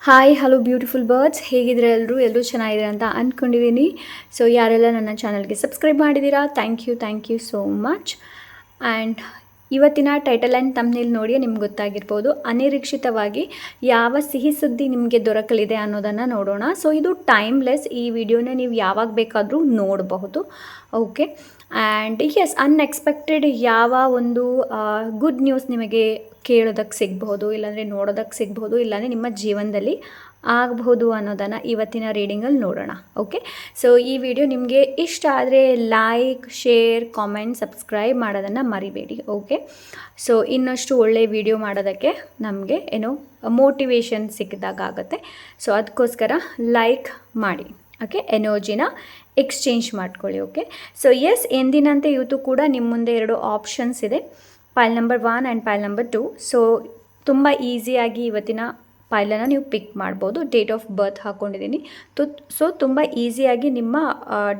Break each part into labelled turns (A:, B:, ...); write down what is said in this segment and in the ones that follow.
A: Hi hello beautiful birds, ಹೇಗಿದ್ರೆ ಎಲ್ಲರೂ ಚೆನ್ನಾಗಿದ್ದೀರಾ ಅಂತ ಅಂದ್ಕೊಂಡಿದ್ದೀನಿ. ಸೊ ಯಾರೆಲ್ಲ ನನ್ನ ಚಾನಲ್ಗೆ ಸಬ್ಸ್ಕ್ರೈಬ್ ಮಾಡಿದ್ದೀರಾ, thank you so much. And ಇವತ್ತಿನ ಟೈಟಲ್ ಆ್ಯಂಡ್ ತಮ್ನೇಲ್ ನೋಡಿ ನಿಮ್ಗೆ ಗೊತ್ತಾಗಿರ್ಬೋದು, ಅನಿರೀಕ್ಷಿತವಾಗಿ ಯಾವ ಸಿಹಿ ಸುದ್ದಿ ನಿಮಗೆ ದೊರಕಲಿದೆ ಅನ್ನೋದನ್ನು ನೋಡೋಣ. ಸೊ ಇದು ಟೈಮ್ಲೆಸ್, ಈ ವಿಡಿಯೋನ ನೀವು ಯಾವಾಗ ಬೇಕಾದರೂ ನೋಡಬಹುದು. ಓಕೆ, ಆ್ಯಂಡ್ ಎಸ್, ಅನ್ಎಕ್ಸ್ಪೆಕ್ಟೆಡ್ ಯಾವ ಒಂದು ಗುಡ್ ನ್ಯೂಸ್ ನಿಮಗೆ ಕೇಳೋದಕ್ಕೆ ಸಿಗಬಹುದು, ಇಲ್ಲಾಂದರೆ ನೋಡೋದಕ್ಕೆ ಸಿಗಬಹುದು, ಇಲ್ಲಾಂದರೆ ನಿಮ್ಮ ಜೀವನದಲ್ಲಿ ಆಗಬಹುದು ಅನ್ನೋದನ್ನು ಇವತ್ತಿನ ರೀಡಿಂಗಲ್ಲಿ ನೋಡೋಣ. ಓಕೆ, ಸೊ ಈ ವಿಡಿಯೋ ನಿಮಗೆ ಇಷ್ಟ ಆದರೆ ಲೈಕ್, ಶೇರ್, ಕಾಮೆಂಟ್, ಸಬ್ಸ್ಕ್ರೈಬ್ ಮಾಡೋದನ್ನು ಮರಿಬೇಡಿ. ಓಕೆ, ಸೊ ಇನ್ನಷ್ಟು ಒಳ್ಳೆಯ ವಿಡಿಯೋ ಮಾಡೋದಕ್ಕೆ ನಮಗೆ ಮೋಟಿವೇಶನ್ ಸಿಕ್ಕಿದಾಗ ಆಗುತ್ತೆ. ಸೊ ಅದಕ್ಕೋಸ್ಕರ ಲೈಕ್ ಮಾಡಿ. ಓಕೆ, ಎನರ್ಜಿನ ಎಕ್ಸ್ಚೇಂಜ್ ಮಾಡ್ಕೊಳ್ಳಿ. ಓಕೆ, ಸೊ ಎಸ್, ಎಂದಿನಂತೆ ಇವತ್ತು ಕೂಡ ನಿಮ್ಮ ಮುಂದೆ 2 ಆಪ್ಷನ್ಸ್ ಇದೆ, ಪೈಲ್ ನಂಬರ್ 1 ಆ್ಯಂಡ್ ಪೈಲ್ ನಂಬರ್ 2. ಸೊ ತುಂಬ ಈಸಿಯಾಗಿ ಇವತ್ತಿನ ಪೈಲನ್ನು ನೀವು ಪಿಕ್ ಮಾಡ್ಬೋದು. ಡೇಟ್ ಆಫ್ ಬರ್ತ್ ಹಾಕ್ಕೊಂಡಿದ್ದೀನಿ. ಸೊ ತುಂಬ ಈಸಿಯಾಗಿ ನಿಮ್ಮ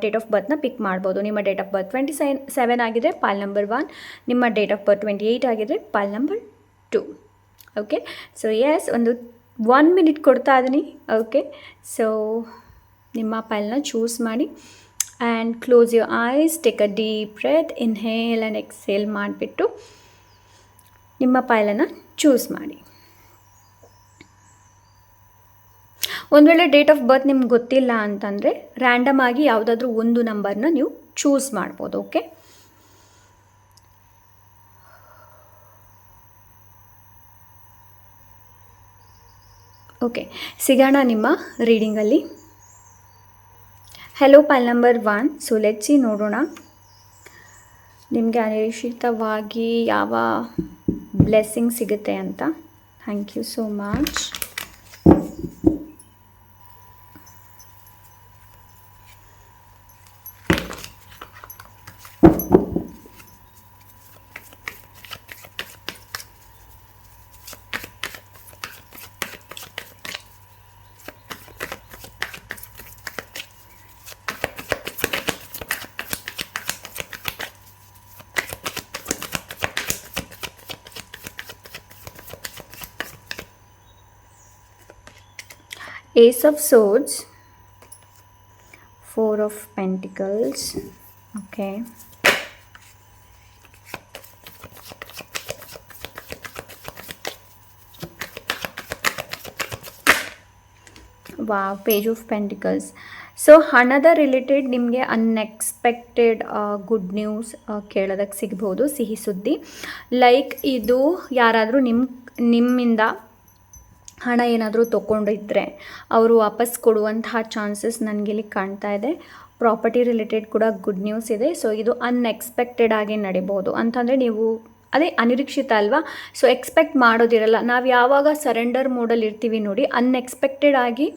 A: ಡೇಟ್ ಆಫ್ ಬರ್ತ್ನ ಪಿಕ್ ಮಾಡ್ಬೋದು. ನಿಮ್ಮ ಡೇಟ್ ಆಫ್ ಬರ್ತ್ 27 ಆಗಿದ್ರೆ ಪೈಲ್ ನಂಬರ್ 1, ನಿಮ್ಮ ಡೇಟ್ ಆಫ್ ಬರ್ತ್ 28 ಆಗಿದ್ರೆ pile number 2. Okay, so yes, ಒಂದು 1 ಮಿನಿಟ್ ಕೊಡ್ತಾ ಇದ್ದೀನಿ. ಓಕೆ, ಸೊ ನಿಮ್ಮ ಪೈಲ್ನ ಚೂಸ್ ಮಾಡಿ and close your eyes, take a deep breath, inhale and exhale ಮಾಡಿಬಿಟ್ಟು ನಿಮ್ಮ ಪೈಲನ್ನು ಚೂಸ್ ಮಾಡಿ. ಒಂದು ವೇಳೆ ಡೇಟ್ ಆಫ್ ಬರ್ತ್ ನಿಮ್ಗೆ ಗೊತ್ತಿಲ್ಲ ಅಂತಂದರೆ ರ್ಯಾಂಡಮ್ ಆಗಿ ಯಾವುದಾದ್ರೂ ಒಂದು ನಂಬರ್ನ ನೀವು ಚೂಸ್ ಮಾಡ್ಬೋದು. ಓಕೆ, ಓಕೆ, ಸಿಗೋಣ ನಿಮ್ಮ ರೀಡಿಂಗಲ್ಲಿ. Hello pile number 1. So let's see, ನೋಡೋಣ ನಿಮಗೆ ಅನಿರೀಕ್ಷಿತವಾಗಿ ಯಾವ ಬ್ಲೆಸ್ಸಿಂಗ್ ಸಿಗುತ್ತೆ ಅಂತ. Thank you so much. Ace of Swords, 4 of Pentacles. Okay, wow, page of pentacles. So ಹಣದ ರಿಲೇಟೆಡ್ ನಿಮಗೆ ಅನ್ಎಕ್ಸ್ಪೆಕ್ಟೆಡ್ ಗುಡ್ ನ್ಯೂಸ್ ಕೇಳೋದಕ್ಕೆ ಸಿಗ್ಬೋದು, ಸಿಹಿ ಸುದ್ದಿ. ಲೈಕ್ ಇದು ಯಾರಾದರೂ ನಿಮ್ಮಿಂದ ಹಣ ಏನಾದರೂ ತೊಗೊಂಡಿದ್ದರೆ ಅವರು ವಾಪಸ್ ಕೊಡುವಂತಹ ಚಾನ್ಸಸ್ ನನಗಿಲ್ಲಿ ಕಾಣ್ತಾ ಇದೆ. ಪ್ರಾಪರ್ಟಿ ರಿಲೇಟೆಡ್ ಕೂಡ ಗುಡ್ ನ್ಯೂಸ್ ಇದೆ. ಸೊ ಇದು ಅನ್ಎಕ್ಸ್ಪೆಕ್ಟೆಡ್ ಆಗಿ ನಡಿಬೋದು ಅಂತಂದರೆ ನೀವು ಅದೇ ಅನಿರೀಕ್ಷಿತ ಅಲ್ವಾ. ಸೊ ಎಕ್ಸ್ಪೆಕ್ಟ್ ಮಾಡೋದಿರಲ್ಲ. ನಾವು ಯಾವಾಗ ಸರೆಂಡರ್ ಮೋಡಲ್ಲಿ ಇರ್ತೀವಿ ನೋಡಿ, ಅನ್ಎಕ್ಸ್ಪೆಕ್ಟೆಡ್ ಆಗಿ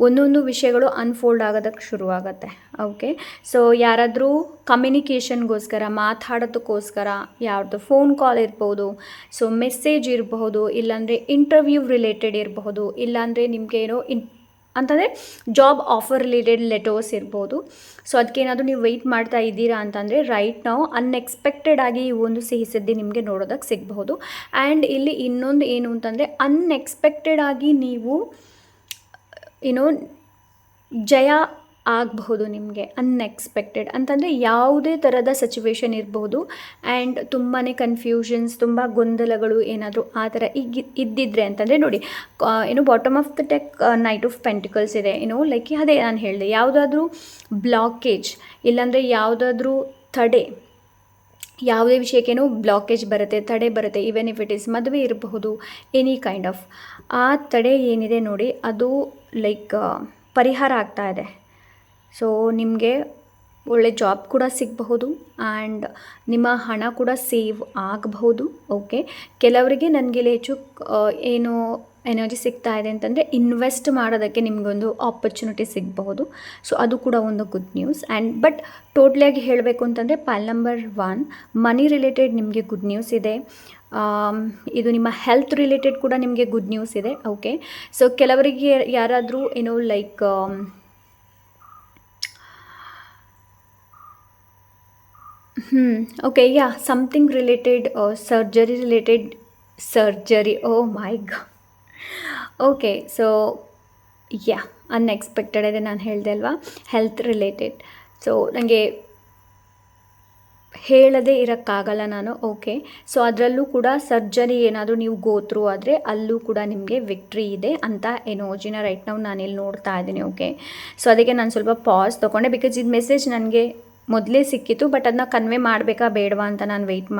A: ಒಂದೊಂದು ವಿಷಯಗಳು ಅನ್ಫೋಲ್ಡ್ ಆಗೋದಕ್ಕೆ ಶುರುವಾಗುತ್ತೆ. ಓಕೆ, ಸೊ ಯಾರಾದರೂ ಕಮ್ಯುನಿಕೇಷನ್ಗೋಸ್ಕರ, ಮಾತಾಡೋದಕ್ಕೋಸ್ಕರ ಯಾರ್ದು ಫೋನ್ ಕಾಲ್ ಇರ್ಬೋದು, ಸೊ ಮೆಸೇಜ್ ಇರಬಹುದು, ಇಲ್ಲಾಂದರೆ ಇಂಟರ್ವ್ಯೂ ರಿಲೇಟೆಡ್ ಇರಬಹುದು, ಇಲ್ಲಾಂದರೆ ನಿಮಗೆ ಅಂತಂದರೆ ಜಾಬ್ ಆಫರ್ ರಿಲೇಟೆಡ್ ಲೆಟರ್ಸ್ ಇರ್ಬೋದು. ಸೊ ಅದಕ್ಕೇನಾದರೂ ನೀವು ವೆಯ್ಟ್ ಮಾಡ್ತಾ ಇದ್ದೀರಾ ಅಂತಂದರೆ ರೈಟ್ ನಾವು ಅನ್ಎಕ್ಸ್ಪೆಕ್ಟೆಡ್ ಆಗಿ ಈ ಒಂದು ಸಿಹಿ ಸುದ್ದಿ ನಿಮಗೆ ನೋಡೋದಕ್ಕೆ ಸಿಗಬಹುದು. ಆ್ಯಂಡ್ ಇಲ್ಲಿ ಇನ್ನೊಂದು ಏನು ಅಂತಂದರೆ ಅನ್ಎಕ್ಸ್ಪೆಕ್ಟೆಡ್ ಆಗಿ ನೀವು ಜಯ ಆಗಬಹುದು ನಿಮಗೆ. ಅನ್ಎಕ್ಸ್ಪೆಕ್ಟೆಡ್ ಅಂತಂದರೆ ಯಾವುದೇ ಥರದ ಸಿಚುವೇಶನ್ ಇರಬಹುದು ಆ್ಯಂಡ್ ತುಂಬಾ ಕನ್ಫ್ಯೂಷನ್ಸ್, ತುಂಬ ಗೊಂದಲಗಳು ಏನಾದರೂ ಆ ಥರ ಇದ್ದಿದ್ರೆ ಅಂತಂದರೆ ನೋಡಿ, bottom of the deck knight of pentacles ಇದೆ. ಲೈಕ್ ಅದೇ ನಾನು ಹೇಳಿದೆ, ಯಾವುದಾದ್ರೂ ಬ್ಲಾಕೇಜ್ ಇಲ್ಲಾಂದರೆ ಯಾವುದಾದ್ರೂ ತಡೆ, ಯಾವುದೇ ವಿಷಯಕ್ಕೇನೋ ಬ್ಲಾಕೇಜ್ ಬರುತ್ತೆ, ತಡೆ ಬರುತ್ತೆ. ಈವನ್ ಇಫ್ ಇಟ್ ಈಸ್ ಮದುವೆ ಇರಬಹುದು, ಎನಿ ಕೈಂಡ್ ಆಫ್ ಆ ತಡೆ ಏನಿದೆ ನೋಡಿ, ಅದು ಲೈಕ್ ಪರಿಹಾರ ಆಗ್ತಾ ಇದೆ. ಸೊ ನಿಮಗೆ ಒಳ್ಳೆ ಜಾಬ್ ಕೂಡ ಸಿಗಬಹುದು ಆ್ಯಂಡ್ ನಿಮ್ಮ ಹಣ ಕೂಡ ಸೇವ್ ಆಗಬಹುದು. ಓಕೆ, ಕೆಲವರಿಗೆ ನನಗೆ ಹೆಚ್ಚು ಏನು ಎನರ್ಜಿ ಸಿಗ್ತಾ ಇದೆ ಅಂತಂದರೆ ಇನ್ವೆಸ್ಟ್ ಮಾಡೋದಕ್ಕೆ ನಿಮಗೊಂದು ಆಪರ್ಚುನಿಟಿ ಸಿಗಬಹುದು. ಸೊ ಅದು ಕೂಡ ಒಂದು ಗುಡ್ ನ್ಯೂಸ್. ಆ್ಯಂಡ್ ಬಟ್ ಟೋಟ್ಲಿಯಾಗಿ ಹೇಳಬೇಕು ಅಂತಂದರೆ ಪೈಲ್ ನಂಬರ್ 1 ಮನಿ ರಿಲೇಟೆಡ್ ನಿಮಗೆ ಗುಡ್ ನ್ಯೂಸ್ ಇದೆ. ಇದು ನಿಮ್ಮ ಹೆಲ್ತ್ ರಿಲೇಟೆಡ್ ಕೂಡ ನಿಮಗೆ ಗುಡ್ ನ್ಯೂಸ್ ಇದೆ. ಓಕೆ, ಸೊ ಕೆಲವರಿಗೆ ಯಾರಾದರೂ like okay, yeah, something related, surgery. Oh my god. Okay, so yeah unexpected ಇದೆ, ನಾನು ಹೇಳಿದೆ ಅಲ್ವಾ, ಹೆಲ್ತ್ ರಿಲೇಟೆಡ್. ಸೊ ನನಗೆ ಹೇಳದೇ ಇರೋಕ್ಕಾಗಲ್ಲ ನಾನು. ಓಕೆ, ಸೊ ಅದರಲ್ಲೂ ಕೂಡ ಸರ್ಜರಿ ಏನಾದರೂ ನೀವು ಗೋತ್ರೂ ಆದರೆ ಅಲ್ಲೂ ಕೂಡ ನಿಮಗೆ ವಿಕ್ಟ್ರಿ ಇದೆ ಅಂತ ಎನರ್ಜಿನ ರೈಟ್ ನಾವು ನಾನಿಲ್ಲಿ ನೋಡ್ತಾ ಇದ್ದೀನಿ. ಓಕೆ, ಸೊ ಅದಕ್ಕೆ ನಾನು ಸ್ವಲ್ಪ ಪಾಸ್ ತೊಗೊಂಡೆ, ಬಿಕಾಸ್ ಇದು ಮೆಸೇಜ್ ನನಗೆ ಮೊದಲೇ ಸಿಕ್ಕಿತ್ತು, ಬಟ್ ಅದನ್ನ ಕನ್ವೆ ಮಾಡಬೇಕಾ ಬೇಡವಾ ಅಂತ ನಾನು ವೆಯ್ಟ್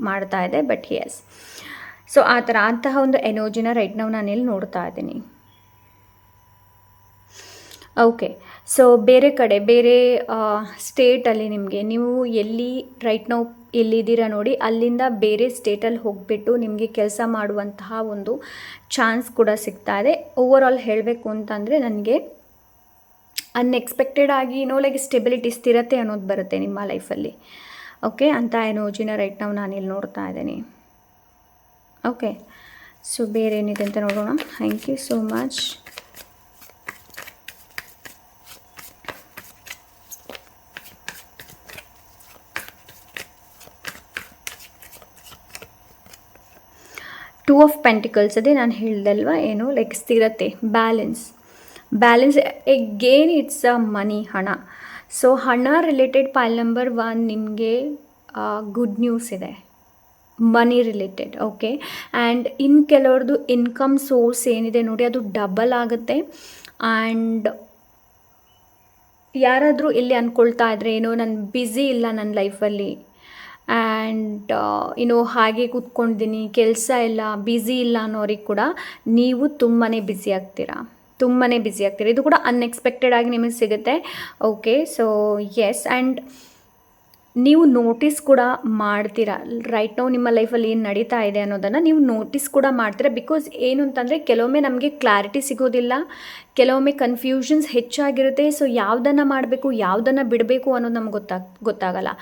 A: ಮಾಡ್ತಾ ಇದ್ದೆ. ಬಟ್ ಎಸ್, ಸೊ ಆ ಥರ ಅಂತಹ ಒಂದು ಎನರ್ಜಿನ ರೈಟ್ ನಾವು ನಾನಿಲ್ಲಿ ನೋಡ್ತಾ ಇದ್ದೀನಿ. ಓಕೆ, ಸೊ ಬೇರೆ ಕಡೆ ಬೇರೆ ಸ್ಟೇಟಲ್ಲಿ ನಿಮಗೆ ನೀವು ಎಲ್ಲಿ ರೈಟ್ ನಾವು ಎಲ್ಲಿದ್ದೀರಾ ನೋಡಿ, ಅಲ್ಲಿಂದ ಬೇರೆ ಸ್ಟೇಟಲ್ಲಿ ಹೋಗಿಬಿಟ್ಟು ನಿಮಗೆ ಕೆಲಸ ಮಾಡುವಂತಹ ಒಂದು ಚಾನ್ಸ್ ಕೂಡ ಸಿಗ್ತಾ ಇದೆ. ಓವರ್ ಆಲ್ ಹೇಳಬೇಕು ಅಂತಂದರೆ ನನಗೆ ಅನ್ಎಕ್ಸ್ಪೆಕ್ಟೆಡ್ ಆಗಿ ಲೈಕ್ ಸ್ಟೆಬಿಲಿಟಿ, ಸ್ಥಿರತೆ ಅನ್ನೋದು ಬರುತ್ತೆ ನಿಮ್ಮ ಲೈಫಲ್ಲಿ. ಓಕೆ, ಅಂತ ಎನರ್ಜಿನ ರೈಟ್ ನಾವು ನಾನಿಲ್ಲಿ ನೋಡ್ತಾ ಇದ್ದೀನಿ. ಓಕೆ, ಸೊ ಬೇರೆ ಏನಿದೆ ಅಂತ ನೋಡೋಣ. Thank you so much. Two of pentacles, ಅದೇ ನಾನು ಹೇಳ್ದಲ್ವ, ಏನು ಲೈಕ್ ಸ್ಥಿರತೆ, balance again it's a money, ಹಣ. ಸೊ ಹಣ ರಿಲೇಟೆಡ್ ಪೈಲ್ ನಂಬರ್ 1 ನಿಮಗೆ ಗುಡ್ ನ್ಯೂಸ್ ಇದೆ, ಮನಿ ರಿಲೇಟೆಡ್. ಓಕೆ, ಆ್ಯಂಡ್ ಇನ್ನು ಕೆಲವ್ರದ್ದು ಇನ್ಕಮ್ ಸೋರ್ಸ್ ಏನಿದೆ ನೋಡಿ ಅದು ಡಬಲ್ ಆಗುತ್ತೆ. ಆ್ಯಂಡ್ ಯಾರಾದರೂ ಇಲ್ಲಿ ಅಂದ್ಕೊಳ್ತಾ ಇದ್ರೆ ಏನೋ ನಾನು ಬ್ಯುಸಿ ಇಲ್ಲ ನನ್ನ ಲೈಫಲ್ಲಿ, ಆ್ಯಂಡ್ ಹಾಗೆ ಕೂತ್ಕೊಂಡಿದ್ದೀನಿ, ಕೆಲಸ ಇಲ್ಲ, ಬ್ಯುಸಿ ಇಲ್ಲ ಅನ್ನೋರಿಗೆ ಕೂಡ ನೀವು ತುಂಬಾ ಬ್ಯುಸಿ ಆಗ್ತೀರಾ. ಇದು ಕೂಡ ಅನ್ಎಕ್ಸ್ಪೆಕ್ಟೆಡ್ ಆಗಿ ನಿಮಗೆ ಸಿಗುತ್ತೆ. ಓಕೆ, ಸೊ ಎಸ್, ಆ್ಯಂಡ್ ನೀವು ನೋಟಿಸ್ ಕೂಡ ಮಾಡ್ತೀರಾ ರೈಟ್ ನಾವು ನಿಮ್ಮ ಲೈಫಲ್ಲಿ ಏನು ನಡೀತಾ ಇದೆ ಅನ್ನೋದನ್ನು ನೀವು ನೋಟಿಸ್ ಕೂಡ ಮಾಡ್ತೀರಾ. ಬಿಕಾಸ್ ಏನು ಅಂತಂದರೆ ಕೆಲವೊಮ್ಮೆ ನಮಗೆ ಕ್ಲಾರಿಟಿ ಸಿಗೋದಿಲ್ಲ, ಕೆಲವೊಮ್ಮೆ ಕನ್ಫ್ಯೂಷನ್ಸ್ ಹೆಚ್ಚಾಗಿರುತ್ತೆ. ಸೊ ಯಾವುದನ್ನು ಮಾಡಬೇಕು, ಯಾವುದನ್ನು ಬಿಡಬೇಕು ಅನ್ನೋದು ನಮ್ಗೆ ಗೊತ್ತಾಗಲ್ಲ.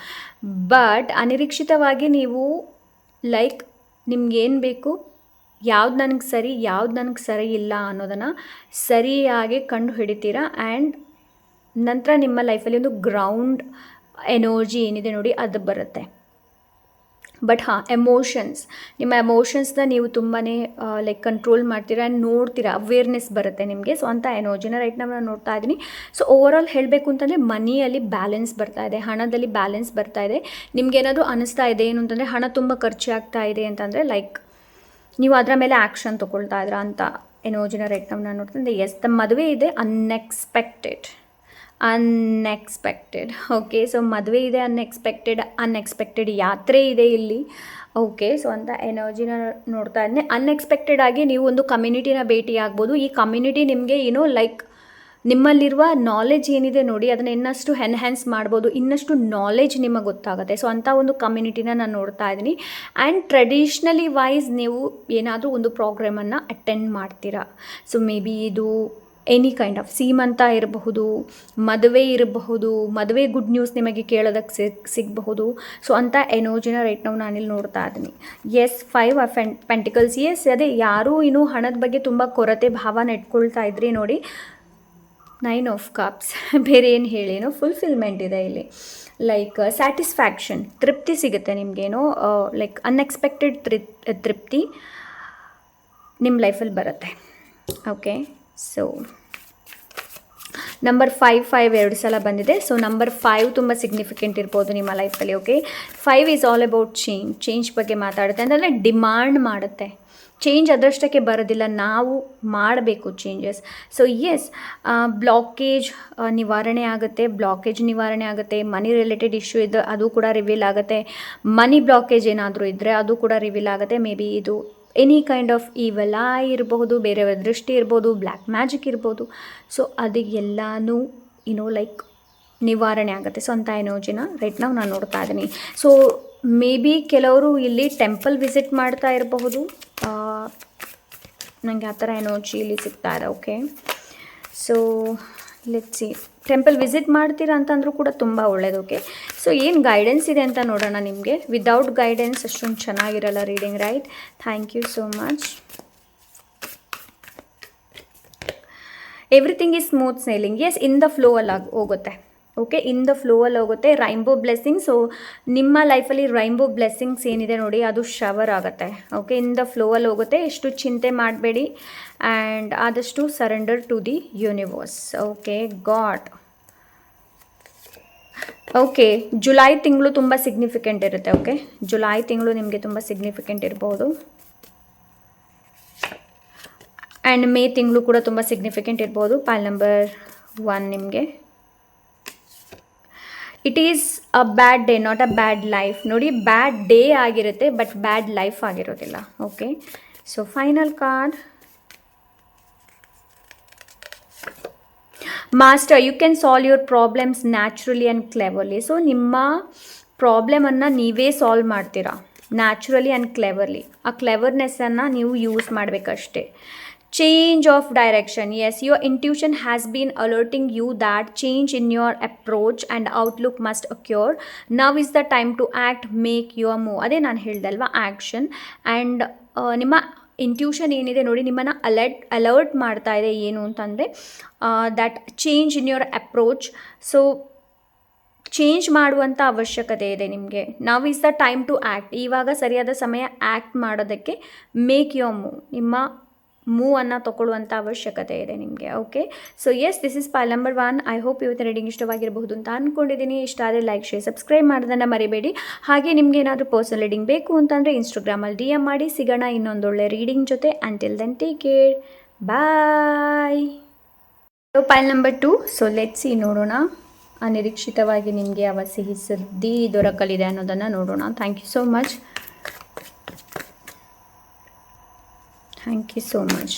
A: ಬಟ್ ಅನಿರೀಕ್ಷಿತವಾಗಿ ನೀವು ಲೈಕ್ ನಿಮ್ಗೇನು ಬೇಕು, ಯಾವ್ದು ನನಗೆ ಸರಿ, ಯಾವ್ದು ನನಗೆ ಸರಿ ಇಲ್ಲ ಅನ್ನೋದನ್ನು ಸರಿಯಾಗಿ ಕಂಡು ಹಿಡಿತೀರಾ. ಆ್ಯಂಡ್ ನಂತರ ನಿಮ್ಮ ಲೈಫಲ್ಲಿ ಒಂದು ಗ್ರೌಂಡ್ ಎನರ್ಜಿ ಏನಿದೆ ನೋಡಿ ಅದು ಬರುತ್ತೆ. ಬಟ್ ಎಮೋಷನ್ಸ್, ನಿಮ್ಮ ಎಮೋಷನ್ಸ್ನ ನೀವು ತುಂಬಾ ಲೈಕ್ ಕಂಟ್ರೋಲ್ ಮಾಡ್ತೀರಾ, ನೋಡ್ತೀರಾ, ಅವೇರ್ನೆಸ್ ಬರುತ್ತೆ ನಿಮಗೆ. ಸೊ ಅಂಥ ಎನರ್ಜಿನ ರೈಟ್ ನಾವು ನೋಡ್ತಾ ಇದ್ದೀನಿ. ಸೊ ಓವರ್ ಆಲ್ ಹೇಳಬೇಕು ಅಂತಂದರೆ ಮನಿಯಲ್ಲಿ ಬ್ಯಾಲೆನ್ಸ್ ಬರ್ತಾ ಇದೆ, ಹಣದಲ್ಲಿ ಬ್ಯಾಲೆನ್ಸ್ ಬರ್ತಾ ಇದೆ. ನಿಮ್ಗೇನಾದರೂ ಅನ್ನಿಸ್ತಾ ಇದೆ ಏನು ಅಂತಂದರೆ ಹಣ ತುಂಬ ಖರ್ಚಾಗ್ತಾ ಇದೆ ಅಂತಂದರೆ ಲೈಕ್ ನೀವು ಅದರ ಮೇಲೆ ಆ್ಯಕ್ಷನ್ ತೊಗೊಳ್ತಾ ಇದ್ದೀರಾ ಅಂತ ಎನರ್ಜಿನ ರೈಟ್ ನಾವು ನಾನು ನೋಡ್ತೀನಿ. ಎಸ್, ದ ಮದುವೆ ಇದೆ, ಅನ್ಎಕ್ಸ್ಪೆಕ್ಟೆಡ್. ಓಕೆ, ಸೊ ಮದುವೆ ಇದೆ, ಅನ್ಎಕ್ಸ್ಪೆಕ್ಟೆಡ್ ಯಾತ್ರೆ ಇದೆ ಇಲ್ಲಿ. ಓಕೆ, ಸೊ ಅಂತ ಎನರ್ಜಿನ ನೋಡ್ತಾ ಇದ್ದೀನಿ. ಅನ್ಎಕ್ಸ್ಪೆಕ್ಟೆಡ್ ಆಗಿ ನೀವು ಒಂದು ಕಮ್ಯುನಿಟಿನ ಭೇಟಿ ಆಗ್ಬೋದು. ಈ ಕಮ್ಯುನಿಟಿ ನಿಮಗೆ ಲೈಕ್ ನಿಮ್ಮಲ್ಲಿರುವ ನಾಲೆಜ್ ಏನಿದೆ ನೋಡಿ ಅದನ್ನು ಇನ್ನಷ್ಟು ಎನ್ಹ್ಯಾನ್ಸ್ ಮಾಡ್ಬೋದು, ಇನ್ನಷ್ಟು ನಾಲೆಜ್ ನಿಮಗೆ ಗೊತ್ತಾಗುತ್ತೆ. ಸೊ ಅಂಥ ಒಂದು ಕಮ್ಯುನಿಟಿನ ನಾನು ನೋಡ್ತಾ ಇದ್ದೀನಿ. ಆ್ಯಂಡ್ ಟ್ರೆಡಿಷ್ನಲಿ ವೈಸ್ ನೀವು ಏನಾದರೂ ಒಂದು ಪ್ರೋಗ್ರಾಮನ್ನು ಅಟೆಂಡ್ ಮಾಡ್ತೀರಾ. ಸೊ ಮೇ ಬಿ ಇದು ಎನಿ ಕೈಂಡ್ ಆಫ್ ಸೀಮಂತ ಇರಬಹುದು, ಮದುವೆ ಇರಬಹುದು, ಮದುವೆ ಗುಡ್ ನ್ಯೂಸ್ ನಿಮಗೆ ಕೇಳೋದಕ್ಕೆ ಸಿಗಬಹುದು. ಸೊ ಅಂಥ ಎನರ್ಜಿನ ರೈಟ್ ನಾವು ನಾನಿಲ್ಲಿ ನೋಡ್ತಾ ಇದ್ದೀನಿ. S, 5 of pentacles. ಎಸ್, ಅದೇ ಯಾರೂ ಇನ್ನೂ ಹಣದ ಬಗ್ಗೆ ತುಂಬ ಕೊರತೆ ಭಾವನ ಇಟ್ಕೊಳ್ತಾ ಇದ್ರಿ ನೋಡಿ, 9 ಆಫ್ ಕಪ್ಸ್. ಬೇರೆ ಏನು ಹೇಳೇನೋ ಫುಲ್ಫಿಲ್ಮೆಂಟ್ ಇದೆ ಇಲ್ಲಿ, ಲೈಕ್ ಸ್ಯಾಟಿಸ್ಫ್ಯಾಕ್ಷನ್, ತೃಪ್ತಿ ಸಿಗುತ್ತೆ ನಿಮಗೇನೋ, ಲೈಕ್ ಅನ್ಎಕ್ಸ್ಪೆಕ್ಟೆಡ್ ತೃಪ್ತಿ ನಿಮ್ಮ ಲೈಫಲ್ಲಿ ಬರುತ್ತೆ. ಓಕೆ, ಸೊ ನಂಬರ್ 5 2 ಸಲ ಬಂದಿದೆ. ಸೊ ನಂಬರ್ 5 ತುಂಬ ಸಿಗ್ನಿಫಿಕೆಂಟ್ ಇರ್ಬೋದು ನಿಮ್ಮ ಲೈಫಲ್ಲಿ. Okay, 5 is all about change ಬಗ್ಗೆ ಮಾತಾಡುತ್ತೆ, ಅಂತಂದರೆ ಡಿಮಾಂಡ್ ಮಾಡುತ್ತೆ. ಚೇಂಜ್ ಅದರಷ್ಟಕ್ಕೆ ಬರೋದಿಲ್ಲ, ನಾವು ಮಾಡಬೇಕು ಚೇಂಜಸ್. ಸೊ ಎಸ್, ಬ್ಲಾಕೇಜ್ ನಿವಾರಣೆ ಆಗುತ್ತೆ, ಮನಿ ರಿಲೇಟೆಡ್ ಇಶ್ಯೂ ಇದೆ ಅದು ಕೂಡ ರಿವೀಲ್ ಆಗುತ್ತೆ. ಮನಿ ಬ್ಲಾಕೇಜ್ ಏನಾದರೂ ಇದ್ದರೆ ಅದು ಕೂಡ ರಿವೀಲ್ ಆಗುತ್ತೆ. ಮೇ ಬಿ ಇದು any kind of evil I ಇರ್ಬೋದು, ಬೇರೆಯವರ ದೃಷ್ಟಿ ಇರ್ಬೋದು, ಬ್ಲ್ಯಾಕ್ ಮ್ಯಾಜಿಕ್ ಇರ್ಬೋದು. ಸೊ ಅದು ಎಲ್ಲನೂ ಲೈಕ್ ನಿವಾರಣೆ ಆಗುತ್ತೆ. ಸೊ ಅಂಥ ಎನರ್ಜಿನ ರೈಟ್ ನಾವು ನಾನು ನೋಡ್ತಾ ಇದ್ದೀನಿ. ಸೊ ಮೇ ಬಿ ಕೆಲವರು ಇಲ್ಲಿ ಟೆಂಪಲ್ ವಿಸಿಟ್ ಮಾಡ್ತಾ ಇರಬಹುದು, ನನಗೆ ಆ ಥರ ಎನರ್ಜಿ ಇಲ್ಲಿ ಸಿಗ್ತಾ ಇದೆ. Okay, so let's C, temple visit ಮಾಡ್ತೀರಾ ಅಂತಂದ್ರೂ ಕೂಡ ತುಂಬ ಒಳ್ಳೆಯದು. ಓಕೆ, ಸೊ ಏನು ಗೈಡೆನ್ಸ್ ಇದೆ ಅಂತ ನೋಡೋಣ. ನಿಮಗೆ ವಿದೌಟ್ ಗೈಡೆನ್ಸ್ ಅಷ್ಟೊಂದು ಚೆನ್ನಾಗಿರಲ್ಲ reading, right? Thank you so much. Everything is smooth sailing. Yes, in the flow ಅಲ್ಲಿ ಹೋಗುತ್ತೆ. ಓಕೆ, ಇನ್ ದ ಫ್ಲೋವಲ್ಲಿ ಹೋಗುತ್ತೆ. ರೈನ್ಬೋ ಬ್ಲೆಸ್ಸಿಂಗ್, ಸೊ ನಿಮ್ಮ ಲೈಫಲ್ಲಿ ರೈನ್ಬೋ ಬ್ಲೆಸ್ಸಿಂಗ್ಸ್ ಏನಿದೆ ನೋಡಿ ಅದು ಶವರ್ ಆಗುತ್ತೆ. ಓಕೆ, ಇನ್ ದ ಫ್ಲೋವಲ್ಲಿ ಹೋಗುತ್ತೆ. ಎಷ್ಟು ಚಿಂತೆ ಮಾಡಬೇಡಿ ಆ್ಯಂಡ್ ಆದಷ್ಟು surrender to the universe. Okay God. Okay, July ತಿಂಗಳು ತುಂಬ ಸಿಗ್ನಿಫಿಕೆಂಟ್ ಇರುತ್ತೆ. ಓಕೆ, ಜುಲೈ ತಿಂಗಳು ನಿಮಗೆ ತುಂಬ ಸಿಗ್ನಿಫಿಕೆಂಟ್ ಇರ್ಬೋದು ಆ್ಯಂಡ್ ಮೇ ತಿಂಗಳು ಕೂಡ ತುಂಬ ಸಿಗ್ನಿಫಿಕೆಂಟ್ ಇರ್ಬೋದು. ಪೈಲ್ ನಂಬರ್ 1 ನಿಮಗೆ it is a bad day, not a bad life. ನೋಡಿ, ಬ್ಯಾಡ್ ಡೇ ಆಗಿರುತ್ತೆ ಬಟ್ ಬ್ಯಾಡ್ ಲೈಫ್ ಆಗಿರೋದಿಲ್ಲ. Okay, so final card master. You can solve your problems naturally and cleverly. So ನಿಮ್ಮ ಪ್ರಾಬ್ಲಮನ್ನು ನೀವೇ ಸಾಲ್ವ್ ಮಾಡ್ತೀರಾ naturally and ಕ್ಲೆವರ್ಲಿ. ಆ ಕ್ಲೆವರ್ನೆಸ್ಸನ್ನು ನೀವು use ಮಾಡಬೇಕಷ್ಟೇ. Change of direction. Yes, your intuition has been alerting you that change in your approach and outlook must occur. Now is the time to act, make your move. ಅದೇ ನಾನು ಹೇಳ್ದೆ ಅಲ್ವಾ, action. And ನಿಮ್ಮ intuition ಏನಿದೆ ನೋಡಿ, ನಿಮ್ಮನ್ನು alert ಮಾಡ್ತಾ ಇದೆ. ಏನು ಅಂತಂದರೆ that change in your approach. So change ಮಾಡುವಂಥ ಅವಶ್ಯಕತೆ ಇದೆ ನಿಮಗೆ. Now is the time to act. ಇವಾಗ ಸರಿಯಾದ ಸಮಯ ಆ್ಯಕ್ಟ್ ಮಾಡೋದಕ್ಕೆ. Make your move. ನಿಮ್ಮ ಮೂವನ್ನು ತೊಗೊಳ್ಳುವಂಥ ಅವಶ್ಯಕತೆ ಇದೆ ನಿಮಗೆ. Okay, so yes, this is pile number 1. I hope ಇವತ್ತು ರೀಡಿಂಗ್ ಇಷ್ಟವಾಗಿರಬಹುದು ಅಂತ ಅಂದ್ಕೊಂಡಿದ್ದೀನಿ. ಇಷ್ಟ ಆದರೆ ಲೈಕ್, ಶೇರ್, ಸಬ್ಸ್ಕ್ರೈಬ್ ಮಾಡೋದನ್ನು ಮರಿಬೇಡಿ. ಹಾಗೆ ನಿಮ್ಗೆ ಏನಾದರೂ ಪರ್ಸನಲ್ ರೀಡಿಂಗ್ ಬೇಕು ಅಂತಂದರೆ ಇನ್ಸ್ಟಾಗ್ರಾಮಲ್ಲಿ DM ಮಾಡಿ. ಸಿಗೋಣ ಇನ್ನೊಂದೊಳ್ಳೆ ರೀಡಿಂಗ್ ಜೊತೆ. Until then take care, bye. Pile number 2. So let's see, ನೋಡೋಣ ಅನಿರೀಕ್ಷಿತವಾಗಿ ನಿಮಗೆ ಯಾವ ಸಿಹಿ ಸುದ್ದಿ ದೊರಕಲಿದೆ ಅನ್ನೋದನ್ನು ನೋಡೋಣ. Thank you so much. Thank you so much.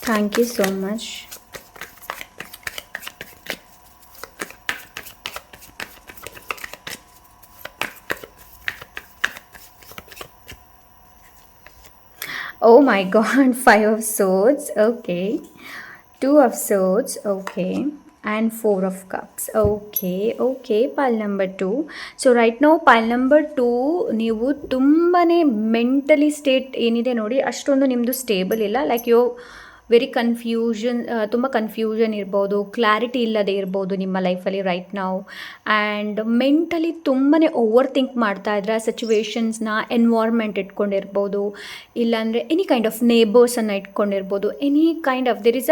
A: Thank you so much. Oh my god, 5 of swords. Okay, 2 of swords. Okay, and 4 of cups. Okay, pile number 2. So right now pile number 2, ನೀವು ತುಂಬಾನೇ mentally state ಏನಿದೆ ನೋಡಿ ಅಷ್ಟೊಂದು ನಿಮ್ಮದು stable ಇಲ್ಲ. Like you very ತುಂಬ confusion ಇರ್ಬೋದು, clarity ಇಲ್ಲದೆ ಇರ್ಬೋದು ನಿಮ್ಮ ಲೈಫಲ್ಲಿ ರೈಟ್ ನಾವು. ಆ್ಯಂಡ್ ಮೆಂಟಲಿ ತುಂಬಾ ಓವರ್ ಥಿಂಕ್ ಮಾಡ್ತಾ ಇದ್ರೆ ಸಿಚುವೇಶನ್ಸ್ನ, ಎನ್ವೈರ್ಮೆಂಟ್ ಇಟ್ಕೊಂಡಿರ್ಬೋದು, ಇಲ್ಲಾಂದರೆ ಎನಿ ಕೈಂಡ್ ಆಫ್ ನೇಬರ್ಸನ್ನು ಇಟ್ಕೊಂಡಿರ್ಬೋದು. Any kind of there is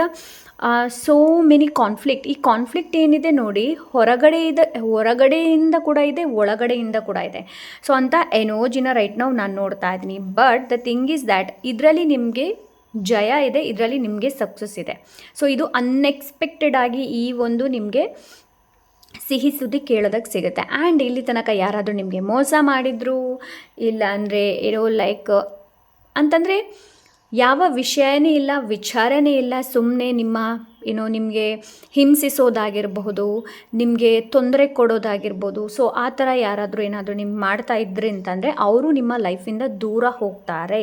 A: so many conflict. ಈ ಕಾನ್ಫ್ಲಿಕ್ಟ್ ಏನಿದೆ ನೋಡಿ, ಹೊರಗಡೆಯಿಂದ ಕೂಡ ಇದೆ, ಒಳಗಡೆಯಿಂದ ಕೂಡ ಇದೆ. ಸೊ ಅಂಥ ಎನರ್ಜಿನ ರೈಟ್ ನಾವು ನಾನು ನೋಡ್ತಾ ಇದ್ದೀನಿ. But the thing is that ಇದರಲ್ಲಿ ನಿಮಗೆ ಜಯ ಇದೆ, ಇದರಲ್ಲಿ ನಿಮಗೆ ಸಕ್ಸಸ್ ಇದೆ. ಸೊ ಇದು ಅನ್ಎಕ್ಸ್ಪೆಕ್ಟೆಡ್ ಆಗಿ ಈ ಒಂದು ನಿಮಗೆ ಸಿಹಿ ಸುದ್ದಿ ಕೇಳೋದಕ್ಕೆ ಸಿಗುತ್ತೆ. ಆ್ಯಂಡ್ ಇಲ್ಲಿ ತನಕ ಯಾರಾದರೂ ನಿಮಗೆ ಮೋಸ ಮಾಡಿದ್ರು, ಇಲ್ಲ ಅಂದರೆ ಏನೋ ಲೈಕ್ ಅಂತಂದರೆ ಯಾವ ವಿಷಯನೇ ಇಲ್ಲ, ವಿಚಾರನೇ ಇಲ್ಲ, ಸುಮ್ಮನೆ ನಿಮಗೆ ಹಿಂಸಿಸೋದಾಗಿರಬಹುದು, ನಿಮಗೆ ತೊಂದರೆ ಕೊಡೋದಾಗಿರ್ಬೋದು. ಸೊ ಆ ಥರ ಯಾರಾದರೂ ಏನಾದರೂ ನಿಮ್ಗೆ ಮಾಡ್ತಾ ಇದ್ರಿ ಅಂತಂದರೆ ಅವರು ನಿಮ್ಮ ಲೈಫಿಂದ ದೂರ ಹೋಗ್ತಾರೆ.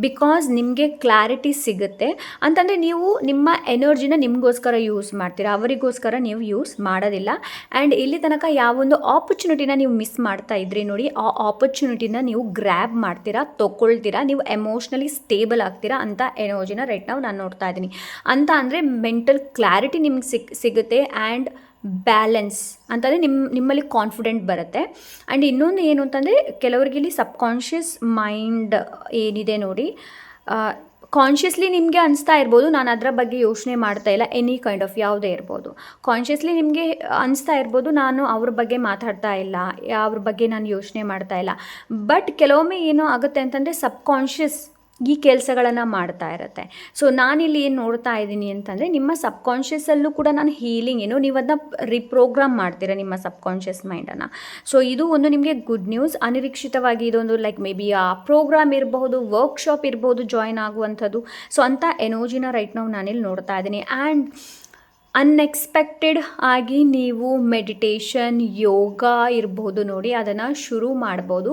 A: ಬಿಕಾಸ್ ನಿಮಗೆ ಕ್ಲಾರಿಟಿ ಸಿಗುತ್ತೆ ಅಂತಂದರೆ ನೀವು ನಿಮ್ಮ ಎನರ್ಜಿನ ನಿಮಗೋಸ್ಕರ ಯೂಸ್ ಮಾಡ್ತೀರಾ, ಅವರಿಗೋಸ್ಕರ ನೀವು ಯೂಸ್ ಮಾಡೋದಿಲ್ಲ. ಆ್ಯಂಡ್ ಇಲ್ಲಿ ತನಕ ಯಾವೊಂದು ಆಪರ್ಚುನಿಟಿನ ನೀವು ಮಿಸ್ ಮಾಡ್ತಾ ಇದ್ರಿ ನೋಡಿ, ಆ ಆಪರ್ಚುನಿಟಿನ ನೀವು ಗ್ರ್ಯಾಬ್ ಮಾಡ್ತೀರಾ, ತೊಗೊಳ್ತೀರಾ, ನೀವು ಎಮೋಷ್ನಲಿ ಸ್ಟೇಬಲ್ ಆಗ್ತೀರಾ ಅಂತ ಎನರ್ಜಿನ ರೈಟ್ ನಾವು ನಾನು ನೋಡ್ತಾ ಇದ್ದೀನಿ. ಅಂತ ಅಂದರೆ ಮೆಂಟಲ್ ಕ್ಲಾರಿಟಿ ನಿಮ್ಗೆ ಸಿಗುತ್ತೆ ಆ್ಯಂಡ್ ಬ್ಯಾಲೆನ್ಸ್ ಅಂತಂದರೆ ನಿಮ್ಮಲ್ಲಿ ಕಾನ್ಫಿಡೆಂಟ್ ಬರುತ್ತೆ. ಆ್ಯಂಡ್ ಇನ್ನೊಂದು ಏನು ಅಂತಂದರೆ ಕೆಲವರಿಗೆ ಇಲ್ಲಿ ಸಬ್ಕಾನ್ಷಿಯಸ್ ಮೈಂಡ್ ಏನಿದೆ ನೋಡಿ, ಕಾನ್ಷಿಯಸ್ಲಿ ನಿಮಗೆ ಅನಿಸ್ತಾ ಇರ್ಬೋದು ನಾನು ಅದರ ಬಗ್ಗೆ ಯೋಚನೆ ಮಾಡ್ತಾ ಇಲ್ಲ, ಎನಿ ಕೈಂಡ್ ಆಫ್ ಯಾವುದೇ ಇರ್ಬೋದು. ಕಾನ್ಷಿಯಸ್ಲಿ ನಿಮಗೆ ಅನಿಸ್ತಾ ಇರ್ಬೋದು ನಾನು ಅವ್ರ ಬಗ್ಗೆ ಮಾತಾಡ್ತಾ ಇಲ್ಲ, ಅವ್ರ ಬಗ್ಗೆ ನಾನು ಯೋಚನೆ ಮಾಡ್ತಾ ಇಲ್ಲ. ಬಟ್ ಕೆಲವೊಮ್ಮೆ ಏನೋ ಆಗುತ್ತೆ ಅಂತಂದರೆ ಸಬ್ಕಾನ್ಷಿಯಸ್ ಈ ಕೆಲಸಗಳನ್ನು ಮಾಡ್ತಾ ಇರುತ್ತೆ. ಸೊ ನಾನಿಲ್ಲಿ ಏನು ನೋಡ್ತಾ ಇದ್ದೀನಿ ಅಂತಂದರೆ ನಿಮ್ಮ ಸಬ್ಕಾನ್ಷಿಯಸ್ಸಲ್ಲೂ ಕೂಡ ನಾನು ಹೀಲಿಂಗ್ ನೀವು ಅದನ್ನ ರಿಪ್ರೋಗ್ರಾಮ್ ಮಾಡ್ತೀರಾ ನಿಮ್ಮ ಸಬ್ಕಾನ್ಷಿಯಸ್ ಮೈಂಡನ್ನು. ಸೊ ಇದು ಒಂದು ನಿಮಗೆ ಗುಡ್ ನ್ಯೂಸ್. ಅನಿರೀಕ್ಷಿತವಾಗಿ ಇದೊಂದು ಲೈಕ್ ಮೇ ಬಿ ಆ ಪ್ರೋಗ್ರಾಮ್ ಇರಬಹುದು, ವರ್ಕ್ಶಾಪ್ ಇರ್ಬೋದು ಜಾಯ್ನ್ ಆಗುವಂಥದ್ದು. ಸೊ ಅಂಥ ಎನರ್ಜಿನ ರೈಟ್ ನಾವು ನಾನಿಲ್ಲಿ ನೋಡ್ತಾ ಇದ್ದೀನಿ. ಆ್ಯಂಡ್ ಅನ್ಎಕ್ಸ್ಪೆಕ್ಟೆಡ್ ಆಗಿ ನೀವು ಮೆಡಿಟೇಷನ್, ಯೋಗ ಇರ್ಬೋದು ನೋಡಿ ಅದನ್ನು ಶುರು ಮಾಡ್ಬೋದು.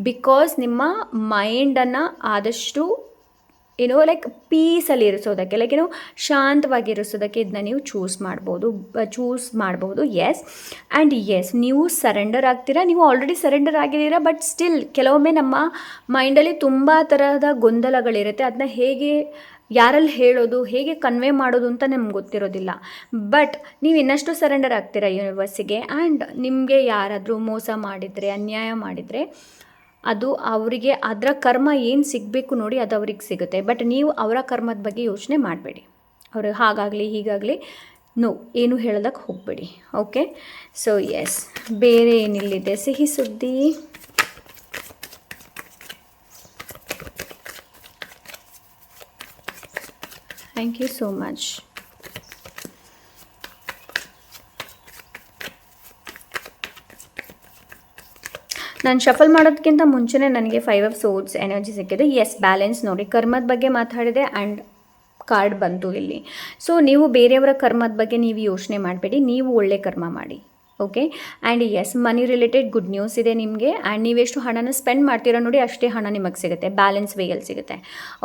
A: ಬಿಕಾಸ್ ನಿಮ್ಮ ಮೈಂಡನ್ನು ಆದಷ್ಟು ಲೈಕ್ ಪೀಸಲ್ಲಿ ಇರಿಸೋದಕ್ಕೆ, ಲೈಕ್ ಶಾಂತವಾಗಿ ಇರಿಸೋದಕ್ಕೆ ಇದನ್ನ ನೀವು ಚೂಸ್ ಮಾಡ್ಬೋದು. ಎಸ್ ನೀವು ಸರೆಂಡರ್ ಆಗ್ತೀರಾ, ನೀವು ಆಲ್ರೆಡಿ ಸರೆಂಡರ್ ಆಗಿದ್ದೀರಾ. ಬಟ್ ಸ್ಟಿಲ್ ಕೆಲವೊಮ್ಮೆ ನಮ್ಮ ಮೈಂಡಲ್ಲಿ ತುಂಬ ತರಹದ ಗೊಂದಲಗಳಿರುತ್ತೆ. ಅದನ್ನ ಹೇಗೆ ಯಾರಲ್ಲಿ ಹೇಳೋದು, ಹೇಗೆ ಕನ್ವೆ ಮಾಡೋದು ಅಂತ ನಮ್ಗೆ ಗೊತ್ತಿರೋದಿಲ್ಲ. ಬಟ್ ನೀವು ಇನ್ನಷ್ಟು ಸರೆಂಡರ್ ಆಗ್ತೀರಾ ಯೂನಿವರ್ಸಿಗೆ. ಆ್ಯಂಡ್ ನಿಮಗೆ ಯಾರಾದರೂ ಮೋಸ ಮಾಡಿದರೆ, ಅನ್ಯಾಯ ಮಾಡಿದರೆ, ಅದು ಅವರಿಗೆ ಅದರ ಕರ್ಮ ಏನು ಸಿಗಬೇಕು ನೋಡಿ, ಅದು ಅವ್ರಿಗೆ ಸಿಗುತ್ತೆ. ಬಟ್ ನೀವು ಅವರ ಕರ್ಮದ ಬಗ್ಗೆ ಯೋಚನೆ ಮಾಡಬೇಡಿ. ಅವ್ರಿಗೆ ಹಾಗಾಗಲಿ ಹೀಗಾಗಲಿ ಏನು ಹೇಳೋದಕ್ಕೆ ಹೋಗಬೇಡಿ. ಓಕೆ, ಸೊ ಎಸ್, ಬೇರೆ ಏನಿಲ್ಲಿದೆ ಸಿಹಿ ಸುದ್ದಿ. Thank you so much. ನಾನು ಶಫಲ್ ಮಾಡೋದಕ್ಕಿಂತ ಮುಂಚೆನೇ ನನಗೆ 5 ಆಫ್ ಸೋರ್ಡ್ಸ್ ಎನರ್ಜಿ ಸಿಕ್ಕಿದೆ. ಬ್ಯಾಲೆನ್ಸ್ ನೋಡಿ, ಕರ್ಮದ ಬಗ್ಗೆ ಮಾತಾಡಿದೆ ಆ್ಯಂಡ್ ಕಾರ್ಡ್ ಬಂತು ಇಲ್ಲಿ. ಸೊ ನೀವು ಬೇರೆಯವರ ಕರ್ಮದ ಬಗ್ಗೆ ನೀವು ಯೋಚನೆ ಮಾಡಬೇಡಿ, ನೀವು ಒಳ್ಳೆ ಕರ್ಮ ಮಾಡಿ. Okay, and money related good news ಇದೆ ನಿಮಗೆ. ಆ್ಯಂಡ್ ನೀವೆಷ್ಟು ಹಣನ ಸ್ಪೆಂಡ್ ಮಾಡ್ತೀರಾ ನೋಡಿ, ಅಷ್ಟೇ ಹಣ ನಿಮಗೆ ಸಿಗುತ್ತೆ, ಬ್ಯಾಲೆನ್ಸ್ ವೇಯಲ್ಲಿ ಸಿಗುತ್ತೆ.